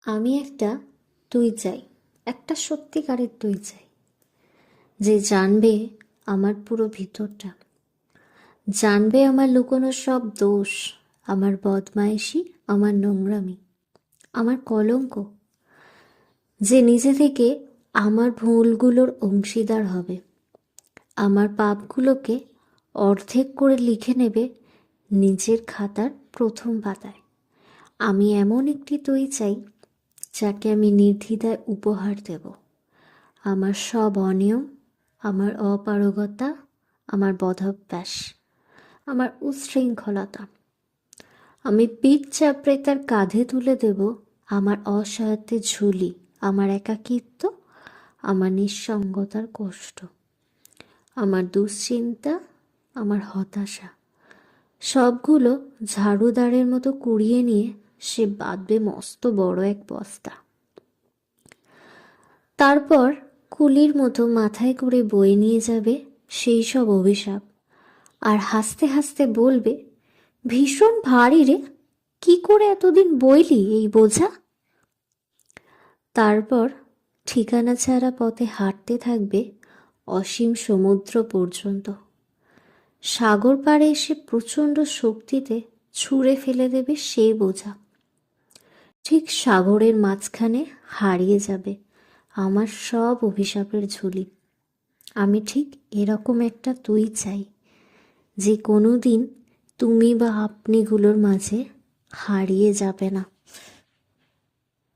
আমি একটা তুই চাই, একটা সত্যিকারের তুই চাই, যে জানবে আমার পুরো ভিতরটা, জানবে আমার লুকোনো সব দোষ, আমার বদমাইশি, আমার নোংরামি, আমার কলঙ্ক, যে নিজে থেকে আমার ভুলগুলোর অংশীদার হবে, আমার পাপগুলোকে অর্ধেক করে লিখে নেবে নিজের খাতার প্রথম পাতায়। আমি এমন একটি তুই চাই যাকে আমি নির্দ্বিধায় উপহার দেব আমার সব অনিয়ম, আমার অপারগতা, আমার বদভ্যাস, আমার উচ্ছৃঙ্খলতা। আমি পিঠ চাপড়ে তার কাঁধে তুলে দেব আমার অসহায়ত্বের ঝুলি, আমার একাকিত্ব, আমার নিঃসঙ্গতার কষ্ট, আমার দুশ্চিন্তা, আমার হতাশা। সবগুলো ঝাড়ুদারের মতো কুড়িয়ে নিয়ে সে বাঁধবে মস্ত বড় এক বস্তা। তারপর কুলির মতো মাথায় করে বয়ে নিয়ে যাবে সেই সব অভিশাপ, আর হাসতে হাসতে বলবে, ভীষণ ভারী রে, কি করে এতদিন বইলি এই বোঝা। তারপর ঠিকানা ছাড়া পথে হাঁটতে থাকবে অসীম সমুদ্র পর্যন্ত। সাগর পাড়ে এসে প্রচণ্ড শক্তিতে ছুঁড়ে ফেলে দেবে সেই বোঝা। ঠিক সাগরের মাঝখানে হারিয়ে যাবে আমার সব অভিশাপের ঝুলি। আমি ঠিক এরকম একটা তুই চাই, যে কোনো দিন তুমি বা আপনিগুলোর মাঝে হারিয়ে যাবে না।